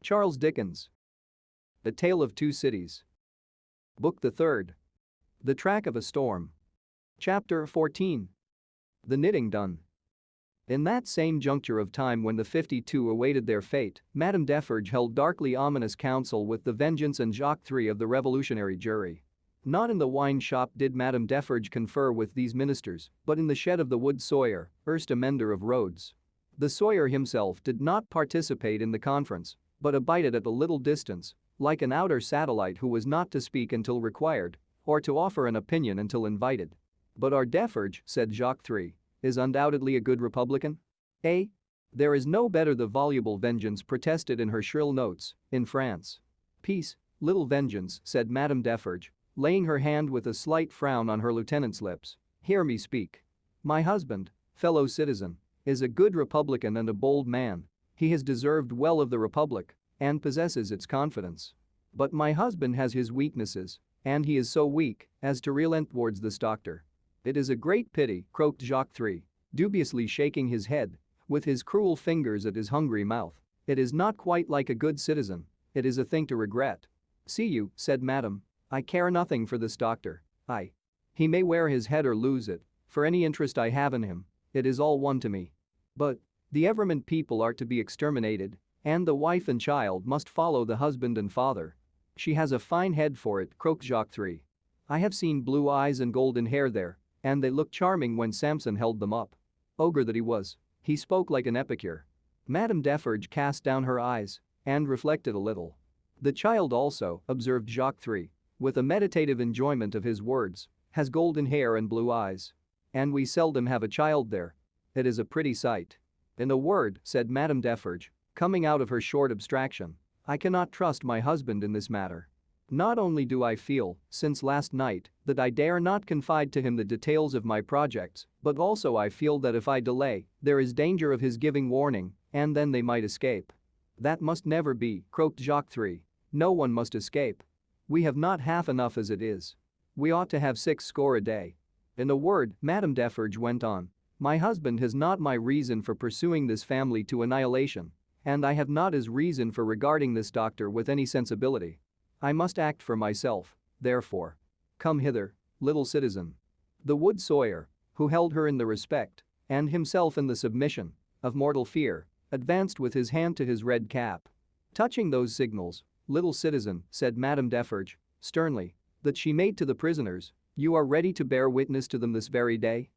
Charles Dickens. A Tale of Two Cities. Book the Third. The Track of a Storm. Chapter 14. The Knitting Done. In that same juncture of time when the 52 awaited their fate, Madame Defarge held darkly ominous counsel with the Vengeance and Jacques III of the revolutionary jury. Not in the wine shop did Madame Defarge confer with these ministers, but in the shed of the wood sawyer, erst a mender of roads. The sawyer himself did not participate in the conference, but abided at a little distance, like an outer satellite who was not to speak until required, or to offer an opinion until invited. "But our Defarge," said Jacques III, "is undoubtedly a good Republican? Eh? There is no better," the voluble Vengeance protested in her shrill notes, "in France." "Peace, little Vengeance," said Madame Defarge, laying her hand with a slight frown on her lieutenant's lips. "Hear me speak. My husband, fellow citizen, is a good Republican and a bold man. He has deserved well of the Republic and possesses its confidence. But my husband has his weaknesses, and he is so weak as to relent towards this doctor. It is a great pity," croaked Jacques III, dubiously shaking his head, with his cruel fingers at his hungry mouth. "It is not quite like a good citizen. It is a thing to regret." "See you," said Madame, "I care nothing for this doctor. He may wear his head or lose it, for any interest I have in him, it is all one to me. But the Evermond people are to be exterminated, and the wife and child must follow the husband and father." "She has a fine head for it," croaked Jacques III. "I have seen blue eyes and golden hair there, and they looked charming when Samson held them up. Ogre that he was, he spoke like an epicure." Madame Defarge cast down her eyes and reflected a little. "The child also," observed Jacques III, with a meditative enjoyment of his words, "has golden hair and blue eyes. And we seldom have a child there. It is a pretty sight. In a word," said Madame Defarge, coming out of her short abstraction, "I cannot trust my husband in this matter. Not only do I feel, since last night, that I dare not confide to him the details of my projects, but also I feel that if I delay, there is danger of his giving warning, and then they might escape." "That must never be," croaked Jacques III. "No one must escape. We have not half enough as it is. We ought to have 60 a day. In a word," Madame Defarge went on, "my husband has not my reason for pursuing this family to annihilation, and I have not his reason for regarding this doctor with any sensibility. I must act for myself, therefore. Come hither, little citizen." The wood sawyer, who held her in the respect, and himself in the submission, of mortal fear, advanced with his hand to his red cap. "Touching those signals, little citizen," said Madame Defarge, sternly, "that she made to the prisoners, you are ready to bear witness to them this very day?"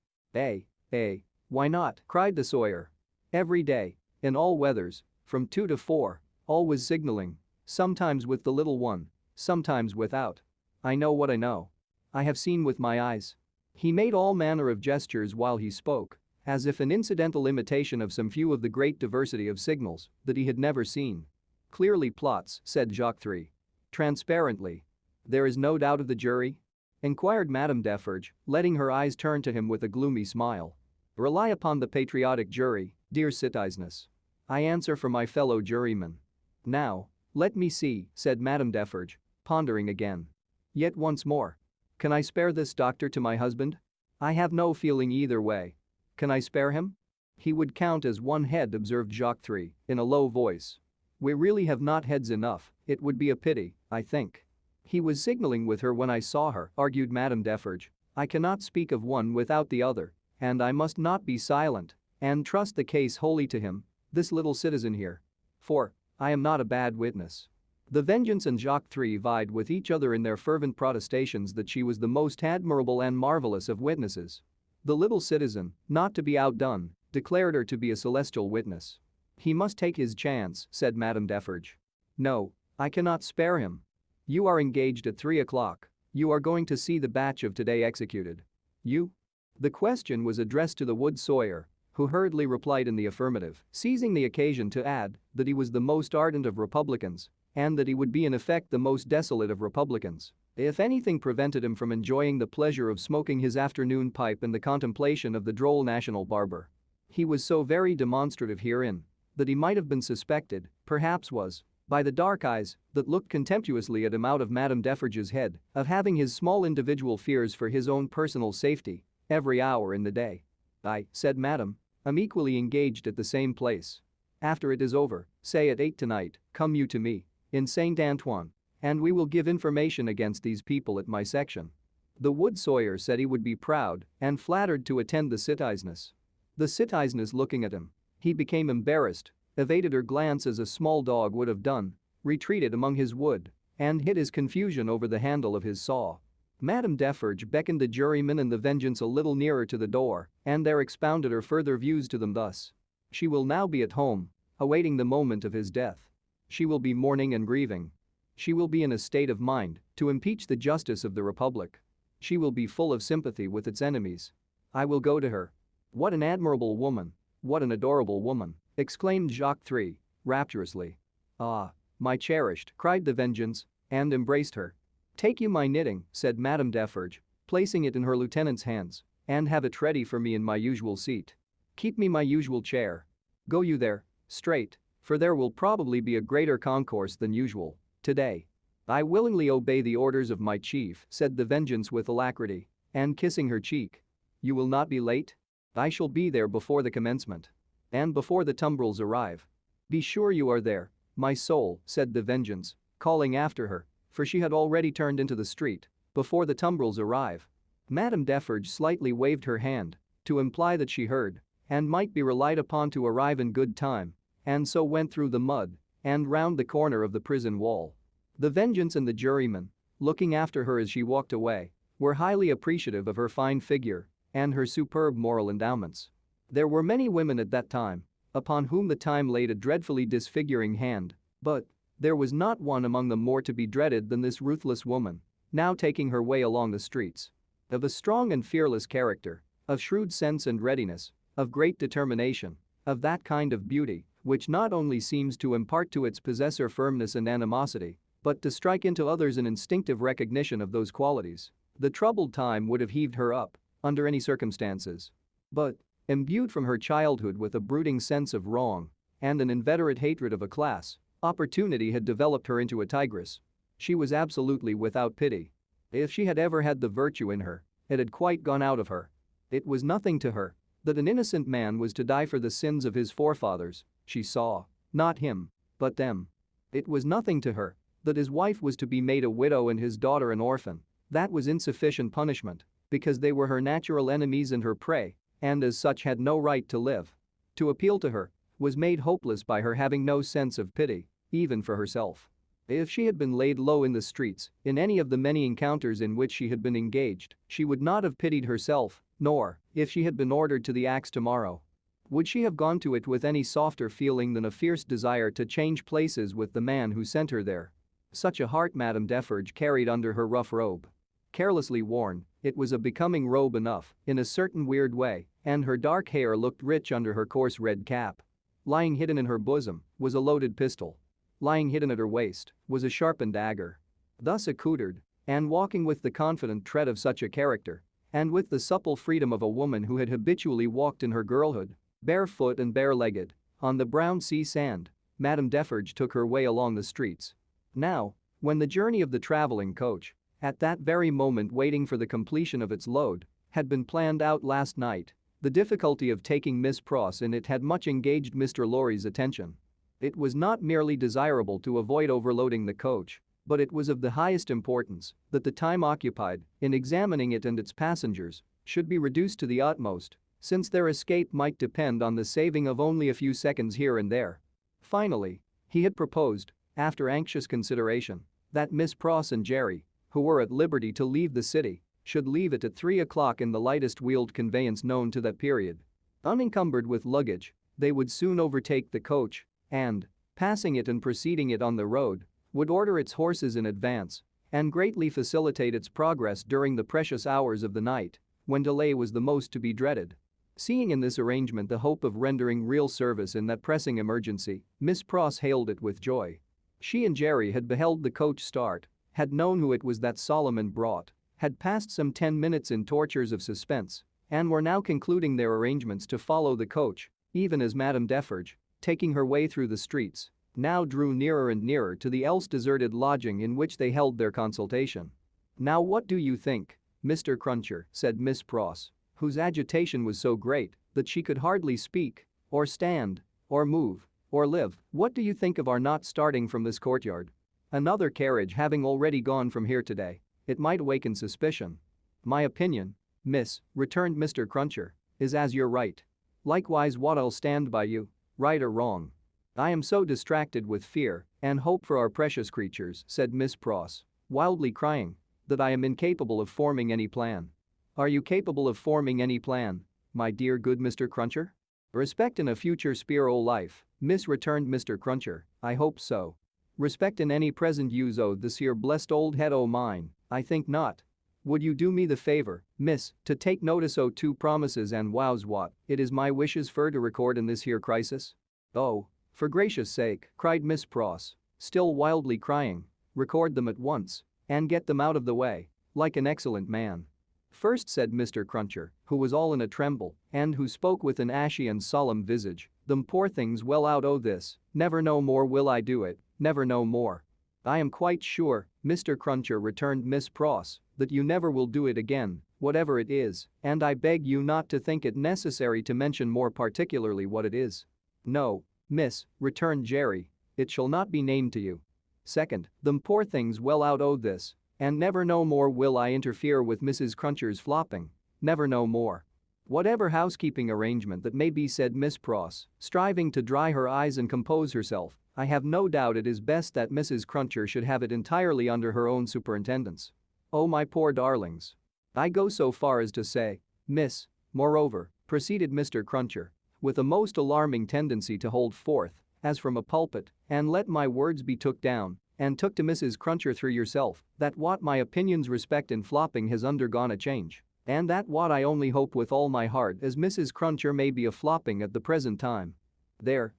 Why not?" cried the sawyer. "Every day, in all weathers, from 2 to 4, always signaling, sometimes with the little one, sometimes without. I know what I know. I have seen with my eyes." He made all manner of gestures while he spoke, as if an incidental imitation of some few of the great diversity of signals that he had never seen. "Clearly plots," said Jacques III. "Transparently. There is no doubt of the jury?" inquired Madame Defarge, letting her eyes turn to him with a gloomy smile. "Rely upon the patriotic jury, dear citizeness. I answer for my fellow jurymen. Now, let me see," said Madame Defarge, pondering again. "Yet once more. Can I spare this doctor to my husband? I have no feeling either way. Can I spare him?" "He would count as one head," observed Jacques III, in a low voice. "We really have not heads enough, it would be a pity, I think." "He was signaling with her when I saw her," argued Madame Defarge. "I cannot speak of one without the other, and I must not be silent and trust the case wholly to him, this little citizen here. For I am not a bad witness." The Vengeance and Jacques III vied with each other in their fervent protestations that she was the most admirable and marvelous of witnesses. The little citizen, not to be outdone, declared her to be a celestial witness. "He must take his chance," said Madame Defarge. "No, I cannot spare him. You are engaged at 3 o'clock. You are going to see the batch of today executed. You?" The question was addressed to the wood sawyer, who hurriedly replied in the affirmative, seizing the occasion to add that he was the most ardent of Republicans and that he would be in effect the most desolate of Republicans if anything prevented him from enjoying the pleasure of smoking his afternoon pipe in the contemplation of the droll national barber. He was so very demonstrative herein that he might have been suspected, perhaps was, by the dark eyes that looked contemptuously at him out of Madame Defarge's head, of having his small individual fears for his own personal safety every hour in the day. "I," said Madame, "am equally engaged at the same place." After it is over, say at 8 tonight, come you to me in Saint Antoine, and we will give information against these people at my section." The wood sawyer said he would be proud and flattered to attend the citizeness. The citizeness looking at him. He became embarrassed, evaded her glance as a small dog would have done, retreated among his wood, and hid his confusion over the handle of his saw. Madame Defarge beckoned the juryman and the vengeance a little nearer to the door, and there expounded her further views to them thus. She will now be at home, awaiting the moment of his death. She will be mourning and grieving. She will be in a state of mind to impeach the justice of the Republic. She will be full of sympathy with its enemies. I will go to her. What an admirable woman, what an adorable woman, exclaimed Jacques III, rapturously. Ah, my cherished, cried the vengeance, and embraced her. Take you my knitting, said Madame Defarge, placing it in her lieutenant's hands, and have it ready for me in my usual seat. Keep me my usual chair. Go you there, straight, for there will probably be a greater concourse than usual, today. I willingly obey the orders of my chief, said the vengeance with alacrity, and kissing her cheek. You will not be late? I shall be there before the commencement. And before the tumbrils arrive. Be sure you are there, my soul, said the vengeance, calling after her, for she had already turned into the street, before the tumbrils arrive. Madame Defarge slightly waved her hand to imply that she heard and might be relied upon to arrive in good time, and so went through the mud and round the corner of the prison wall. The vengeance and the juryman, looking after her as she walked away, were highly appreciative of her fine figure and her superb moral endowments. There were many women at that time upon whom the time laid a dreadfully disfiguring hand, but there was not one among them more to be dreaded than this ruthless woman, now taking her way along the streets. Of a strong and fearless character, of shrewd sense and readiness, of great determination, of that kind of beauty which not only seems to impart to its possessor firmness and animosity, but to strike into others an instinctive recognition of those qualities. The troubled time would have heaved her up under any circumstances. But, imbued from her childhood with a brooding sense of wrong and an inveterate hatred of a class, opportunity had developed her into a tigress. She was absolutely without pity. If she had ever had the virtue in her, it had quite gone out of her. It was nothing to her that an innocent man was to die for the sins of his forefathers. She saw, not him, but them. It was nothing to her that his wife was to be made a widow and his daughter an orphan. That was insufficient punishment, because they were her natural enemies and her prey, and as such had no right to live. To appeal to her was made hopeless by her having no sense of pity, even for herself. If she had been laid low in the streets, in any of the many encounters in which she had been engaged, she would not have pitied herself, nor, if she had been ordered to the axe tomorrow, would she have gone to it with any softer feeling than a fierce desire to change places with the man who sent her there. Such a heart Madame Defarge carried under her rough robe. Carelessly worn, it was a becoming robe enough, in a certain weird way, and her dark hair looked rich under her coarse red cap. Lying hidden in her bosom was a loaded pistol. Lying hidden at her waist was a sharpened dagger. Thus accoutred, and walking with the confident tread of such a character, and with the supple freedom of a woman who had habitually walked in her girlhood, barefoot and bare-legged, on the brown sea sand, Madame Defarge took her way along the streets. Now, when the journey of the traveling coach, at that very moment waiting for the completion of its load, had been planned out last night, the difficulty of taking Miss Pross in it had much engaged Mr. Lorry's attention. It was not merely desirable to avoid overloading the coach, but it was of the highest importance that the time occupied in examining it and its passengers should be reduced to the utmost, since their escape might depend on the saving of only a few seconds here and there. Finally, he had proposed, after anxious consideration, that Miss Pross and Jerry, who were at liberty to leave the city, should leave it at 3 o'clock in the lightest wheeled conveyance known to that period. Unencumbered with luggage, they would soon overtake the coach and, passing it and preceding it on the road, would order its horses in advance and greatly facilitate its progress during the precious hours of the night, when delay was the most to be dreaded. Seeing in this arrangement the hope of rendering real service in that pressing emergency, Miss Pross hailed it with joy. She and Jerry had beheld the coach start, had known who it was that Solomon brought, had passed some 10 minutes in tortures of suspense, and were now concluding their arrangements to follow the coach, even as Madame Defarge, taking her way through the streets, now drew nearer and nearer to the else deserted lodging in which they held their consultation. "Now what do you think, Mr. Cruncher?" said Miss Pross, whose agitation was so great that she could hardly speak, or stand, or move, or live. What do you think of our not starting from this courtyard? Another carriage having already gone from here today. It might awaken suspicion. My opinion, miss, returned Mr. Cruncher, is as you're right. Likewise what I'll stand by you, right or wrong. I am so distracted with fear and hope for our precious creatures, said Miss Pross, wildly crying, that I am incapable of forming any plan. Are you capable of forming any plan, my dear good Mr. Cruncher? Respect in a future spiro life, miss, returned Mr. Cruncher, I hope so. Respect in any present use o' this here blessed old head o' mine, I think not. Would you do me the favor, miss, to take notice o' two promises and wows what it is my wishes fur to record in this here crisis? Oh, for gracious sake, cried Miss Pross, still wildly crying, record them at once and get them out of the way, like an excellent man. First, said Mr. Cruncher, who was all in a tremble and who spoke with an ashy and solemn visage, them poor things well out o' this, never no more will I do it, never no more. I am quite sure, Mr. Cruncher, returned Miss Pross, that you never will do it again, whatever it is, and I beg you not to think it necessary to mention more particularly what it is. No, miss, returned Jerry, it shall not be named to you. Second, them poor things well out o' this, and never no more will I interfere with Mrs. Cruncher's flopping, never no more. Whatever housekeeping arrangement that may be, said Miss Pross, striving to dry her eyes and compose herself, I have no doubt it is best that Mrs. Cruncher should have it entirely under her own superintendence. Oh my poor darlings. I go so far as to say, miss, moreover, proceeded Mr. Cruncher, with a most alarming tendency to hold forth, as from a pulpit, and let my words be took down, and took to Mrs. Cruncher through yourself, that what my opinions respect in flopping has undergone a change, and that what I only hope with all my heart as Mrs. Cruncher may be a flopping at the present time. There.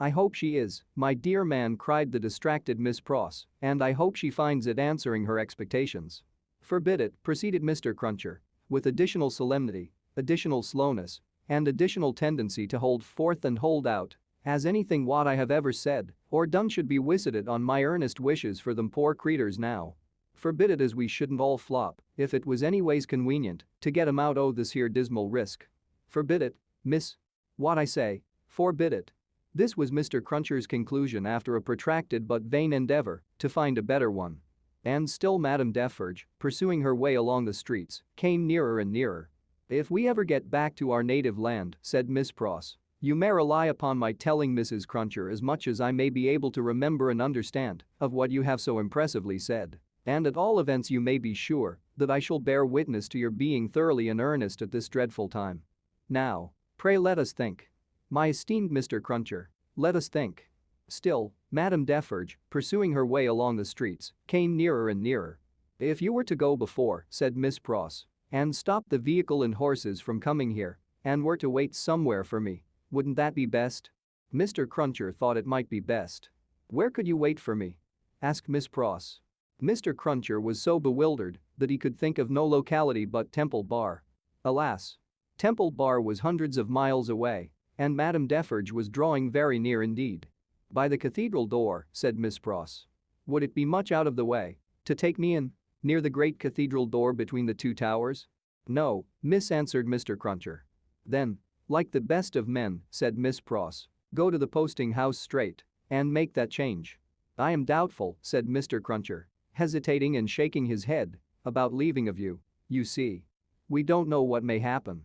I hope she is, my dear man, cried the distracted Miss Pross, and I hope she finds it answering her expectations. Forbid it, proceeded Mr. Cruncher, with additional solemnity, additional slowness, and additional tendency to hold forth and hold out, as anything what I have ever said or done should be wisited on my earnest wishes for them poor creeters now. Forbid it, as we shouldn't all flop if it was anyways convenient to get 'em out o' this here dismal risk. Forbid it, miss. What I say, forbid it. This was Mr. Cruncher's conclusion after a protracted but vain endeavor to find a better one. And still Madame Defarge, pursuing her way along the streets, came nearer and nearer. If we ever get back to our native land, said Miss Pross, you may rely upon my telling Mrs. Cruncher as much as I may be able to remember and understand of what you have so impressively said. And at all events you may be sure that I shall bear witness to your being thoroughly in earnest at this dreadful time. Now, pray let us think. My esteemed Mr. Cruncher, let us think. Still, Madame Defarge, pursuing her way along the streets, came nearer and nearer. If you were to go before, said Miss Pross, and stop the vehicle and horses from coming here, and were to wait somewhere for me, wouldn't that be best? Mr. Cruncher thought it might be best. Where could you wait for me? Asked Miss Pross. Mr. Cruncher was so bewildered that he could think of no locality but Temple Bar. Alas! Temple Bar was hundreds of miles away, and Madame Defarge was drawing very near indeed. By the cathedral door, said Miss Pross. Would it be much out of the way to take me in, near the great cathedral door between the two towers? No, miss, answered Mr. Cruncher. Then, like the best of men, said Miss Pross, go to the posting house straight and make that change. I am doubtful, said Mr. Cruncher, hesitating and shaking his head, about leaving of you, you see. We don't know what may happen.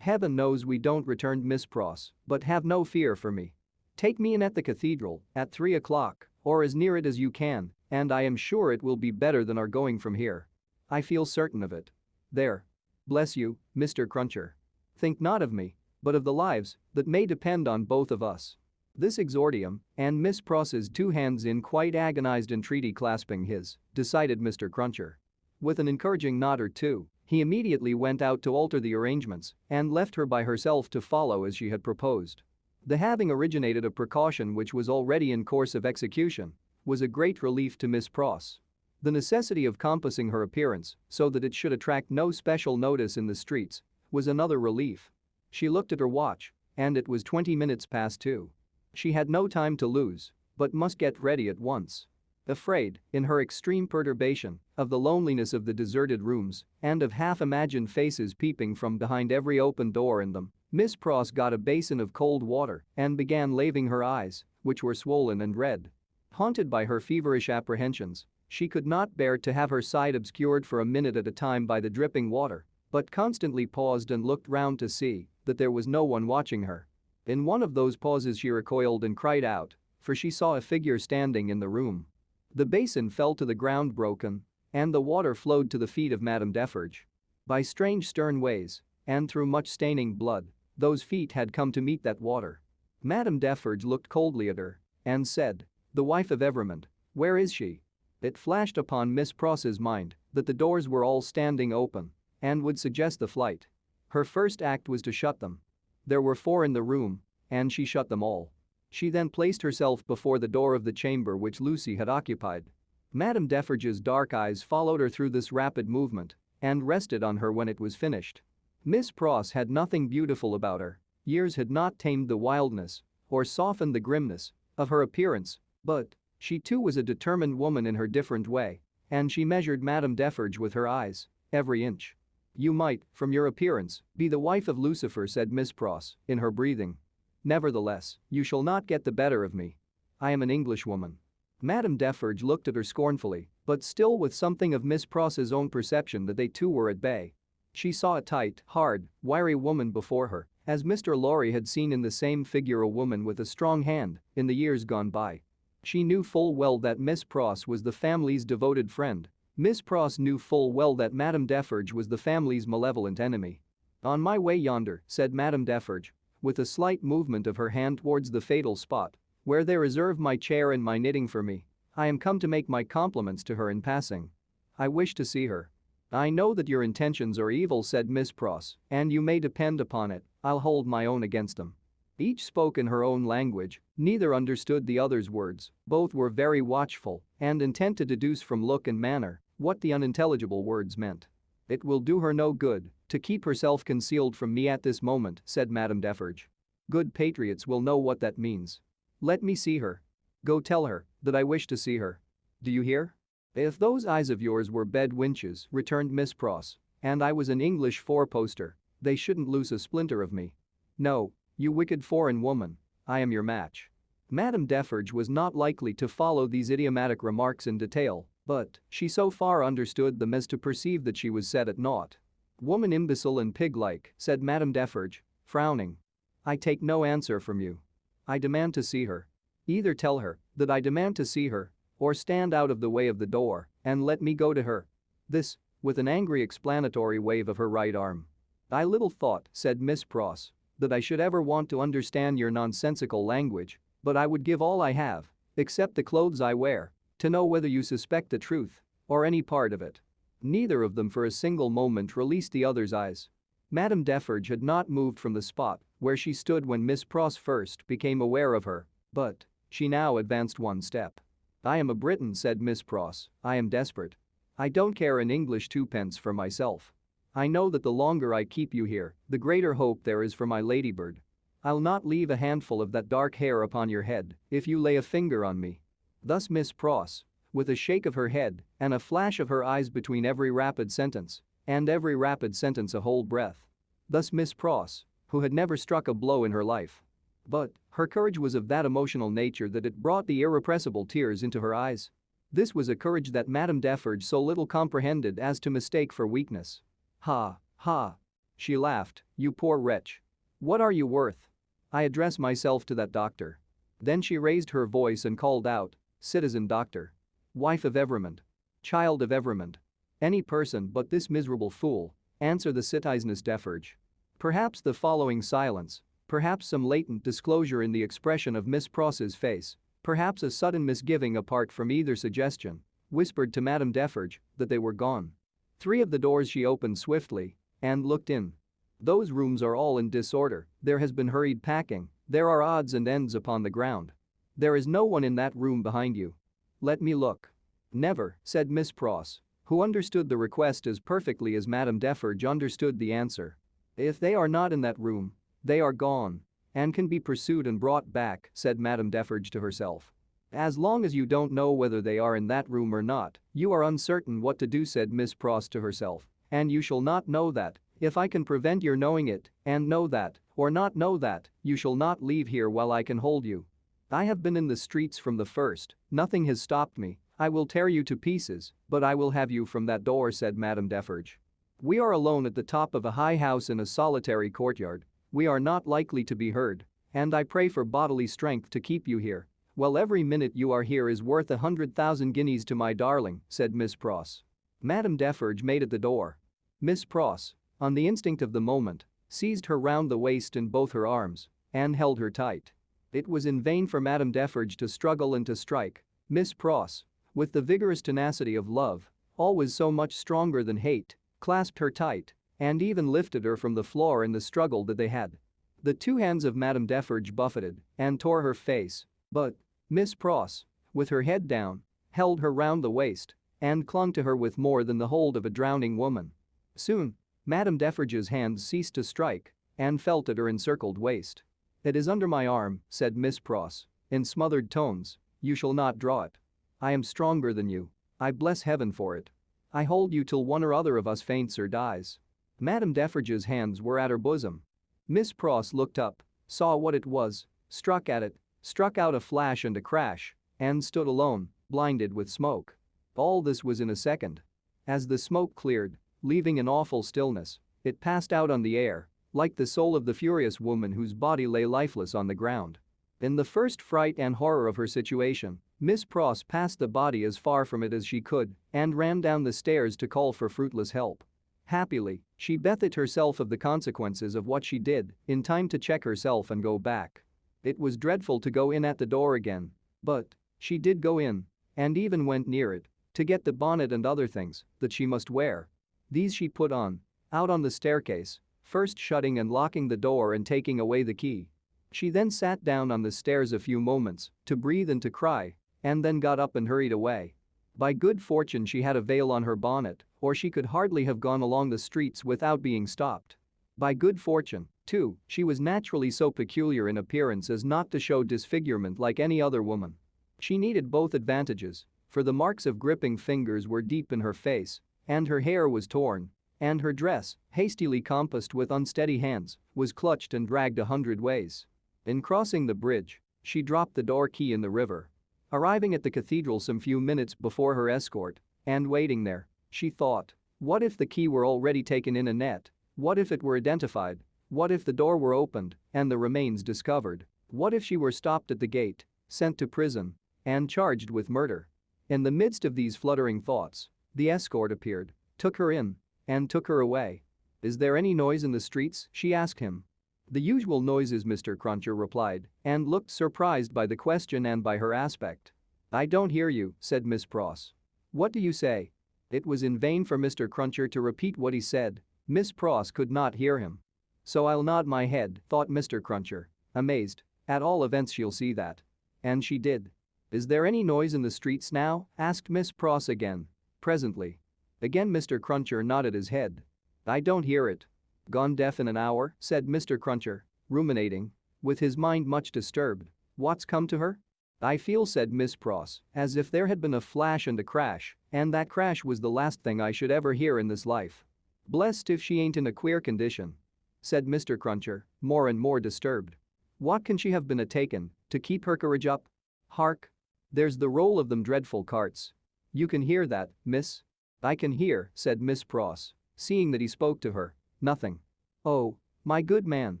Heaven knows we don't, returned Miss Pross, but have no fear for me. Take me in at the cathedral at 3 o'clock, or as near it as you can, and I am sure it will be better than our going from here. I feel certain of it. There. Bless you, Mr. Cruncher. Think not of me, but of the lives that may depend on both of us. This exordium, and Miss Pross's two hands in quite agonized entreaty clasping his, decided Mr. Cruncher. With an encouraging nod or two, he immediately went out to alter the arrangements and left her by herself to follow as she had proposed. The having originated a precaution which was already in course of execution was a great relief to Miss Pross. The necessity of compassing her appearance so that it should attract no special notice in the streets was another relief. She looked at her watch, and it was 20 minutes past 2. She had no time to lose, but must get ready at once. Afraid, in her extreme perturbation, of the loneliness of the deserted rooms and of half-imagined faces peeping from behind every open door in them, Miss Pross got a basin of cold water and began laving her eyes, which were swollen and red. Haunted by her feverish apprehensions, she could not bear to have her sight obscured for a minute at a time by the dripping water, but constantly paused and looked round to see that there was no one watching her. In one of those pauses she recoiled and cried out, for she saw a figure standing in the room. The basin fell to the ground broken, and the water flowed to the feet of Madame Defarge. By strange stern ways, and through much staining blood, those feet had come to meet that water. Madame Defarge looked coldly at her and said, "The wife of Evremond, where is she?" It flashed upon Miss Pross's mind that the doors were all standing open and would suggest the flight. Her first act was to shut them. There were 4 in the room, and she shut them all. She then placed herself before the door of the chamber which Lucy had occupied. Madame Defarge's dark eyes followed her through this rapid movement and rested on her when it was finished. Miss Pross had nothing beautiful about her. Years had not tamed the wildness or softened the grimness of her appearance, but she too was a determined woman in her different way, and she measured Madame Defarge with her eyes, every inch. "You might, from your appearance, be the wife of Lucifer," said Miss Pross, in her breathing. "Nevertheless, you shall not get the better of me. I am an Englishwoman." Madame Defarge looked at her scornfully, but still with something of Miss Pross's own perception that they two were at bay. She saw a tight, hard, wiry woman before her, as Mr. Lorry had seen in the same figure a woman with a strong hand in the years gone by. She knew full well that Miss Pross was the family's devoted friend. Miss Pross knew full well that Madame Defarge was the family's malevolent enemy. "On my way yonder," said Madame Defarge, with a slight movement of her hand towards the fatal spot, "where they reserve my chair and my knitting for me. I am come to make my compliments to her in passing. I wish to see her." "I know that your intentions are evil," said Miss Pross, "and you may depend upon it, I'll hold my own against them." Each spoke in her own language, neither understood the other's words, both were very watchful and intent to deduce from look and manner what the unintelligible words meant. "It will do her no good to keep herself concealed from me at this moment," said Madame Defarge. "Good patriots will know what that means. Let me see her. Go tell her that I wish to see her. Do you hear?" "If those eyes of yours were bed winches," returned Miss Pross, "and I was an English four-poster, they shouldn't loose a splinter of me. No, you wicked foreign woman, I am your match." Madame Defarge was not likely to follow these idiomatic remarks in detail, but she so far understood them as to perceive that she was set at naught. "Woman imbecile and pig-like," said Madame Defarge, frowning. "I take no answer from you. I demand to see her. Either tell her that I demand to see her, or stand out of the way of the door and let me go to her." This, with an angry explanatory wave of her right arm. "I little thought," said Miss Pross, "that I should ever want to understand your nonsensical language, but I would give all I have, except the clothes I wear, to know whether you suspect the truth or any part of it." Neither of them for a single moment released the other's eyes. Madame Defarge had not moved from the spot where she stood when Miss Pross first became aware of her, but she now advanced one step. "I am a Briton," said Miss Pross. "I am desperate. I don't care an English twopence for myself. I know that the longer I keep you here, the greater hope there is for my ladybird. I'll not leave a handful of that dark hair upon your head if you lay a finger on me." Thus Miss Pross, with a shake of her head and a flash of her eyes between every rapid sentence, and every rapid sentence a whole breath. Thus Miss Pross, who had never struck a blow in her life. But her courage was of that emotional nature that it brought the irrepressible tears into her eyes. This was a courage that Madame Defarge so little comprehended as to mistake for weakness. "Ha, ha," she laughed, "you poor wretch. What are you worth? I address myself to that doctor." Then she raised her voice and called out, "Citizen doctor. Wife of Evremond. Child of Evremond. Any person but this miserable fool," answered the citizeness Defarge. Perhaps the following silence, perhaps some latent disclosure in the expression of Miss Pross's face, perhaps a sudden misgiving apart from either suggestion, whispered to Madame Defarge that they were gone. 3 of the doors she opened swiftly and looked in. "Those rooms are all in disorder, there has been hurried packing, there are odds and ends upon the ground. There is no one in that room behind you. Let me look." "Never," said Miss Pross, who understood the request as perfectly as Madame Defarge understood the answer. "If they are not in that room, they are gone and can be pursued and brought back," said Madame Defarge to herself. "As long as you don't know whether they are in that room or not, you are uncertain what to do," said Miss Pross to herself, "and you shall not know that if I can prevent your knowing it, and know that or not know that you shall not leave here while I can hold you. I have been in the streets from the first, nothing has stopped me, I will tear you to pieces, but I will have you from that door," said Madame Defarge. "We are alone at the top of a high house in a solitary courtyard. We are not likely to be heard. And I pray for bodily strength to keep you here. Well, every minute you are here is worth 100,000 guineas to my darling," said Miss Pross. Madame Defarge made at the door. Miss Pross, on the instinct of the moment, seized her round the waist in both her arms and held her tight. It was in vain for Madame Defarge to struggle and to strike. Miss Pross, with the vigorous tenacity of love, always so much stronger than hate, clasped her tight and even lifted her from the floor in the struggle that they had. The two hands of Madame Defarge buffeted and tore her face, but Miss Pross, with her head down, held her round the waist and clung to her with more than the hold of a drowning woman. Soon, Madame Defarge's hands ceased to strike and felt at her encircled waist. "It is under my arm," said Miss Pross, in smothered tones. "You shall not draw it. I am stronger than you. I bless heaven for it. I hold you till one or other of us faints or dies." Madame Defarge's hands were at her bosom. Miss Pross looked up, saw what it was, struck at it, struck out a flash and a crash, and stood alone, blinded with smoke. All this was in a second. As the smoke cleared, leaving an awful stillness, it passed out on the air, like the soul of the furious woman whose body lay lifeless on the ground. In the first fright and horror of her situation, Miss Pross passed the body as far from it as she could and ran down the stairs to call for fruitless help. Happily, she bethought herself of the consequences of what she did in time to check herself and go back. It was dreadful to go in at the door again, but she did go in and even went near it to get the bonnet and other things that she must wear. These she put on, out on the staircase, first shutting and locking the door and taking away the key. She then sat down on the stairs a few moments to breathe and to cry, and then got up and hurried away. By good fortune she had a veil on her bonnet, or she could hardly have gone along the streets without being stopped. By good fortune, too, she was naturally so peculiar in appearance as not to show disfigurement like any other woman. She needed both advantages, for the marks of gripping fingers were deep in her face, and her hair was torn, and her dress, hastily compassed with unsteady hands, was clutched and dragged 100 ways. In crossing the bridge, she dropped the door key in the river. Arriving at the cathedral some few minutes before her escort, and waiting there, she thought, what if the key were already taken in a net? What if it were identified? What if the door were opened and the remains discovered? What if she were stopped at the gate, sent to prison, and charged with murder? In the midst of these fluttering thoughts, the escort appeared, took her in, and took her away. "Is there any noise in the streets?" she asked him. "The usual noises," Mr. Cruncher replied, and looked surprised by the question and by her aspect. "I don't hear you," said Miss Pross. "What do you say?" It was in vain for Mr. Cruncher to repeat what he said. Miss Pross could not hear him. "So I'll nod my head," thought Mr. Cruncher, amazed. "At all events she'll see that." And she did. "Is there any noise in the streets now?" asked Miss Pross again. "Presently." Again Mr. Cruncher nodded his head. "I don't hear it." "Gone deaf in an hour," said Mr. Cruncher, ruminating, with his mind much disturbed. "What's come to her?" "I feel," said Miss Pross, "as if there had been a flash and a crash, and that crash was the last thing I should ever hear in this life. Blessed if she ain't in a queer condition," said Mr. Cruncher, more and more disturbed. "What can she have been a-taken to keep her courage up? Hark! There's the roll of them dreadful carts. You can hear that, miss?" "I can hear," said Miss Pross, seeing that he spoke to her, "nothing." "Oh, my good man,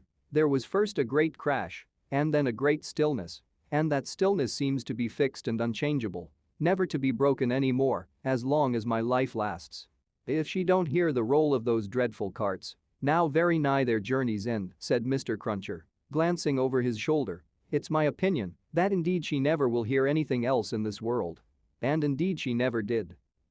there was first a great crash, and then a great stillness, and that stillness seems to be fixed and unchangeable, never to be broken any more, as long as my life lasts. If she don't hear the roll of those dreadful carts, now very nigh their journey's end," said Mr. Cruncher, glancing over his shoulder, "it's my opinion that indeed she never will hear anything else in this world." And indeed she never did.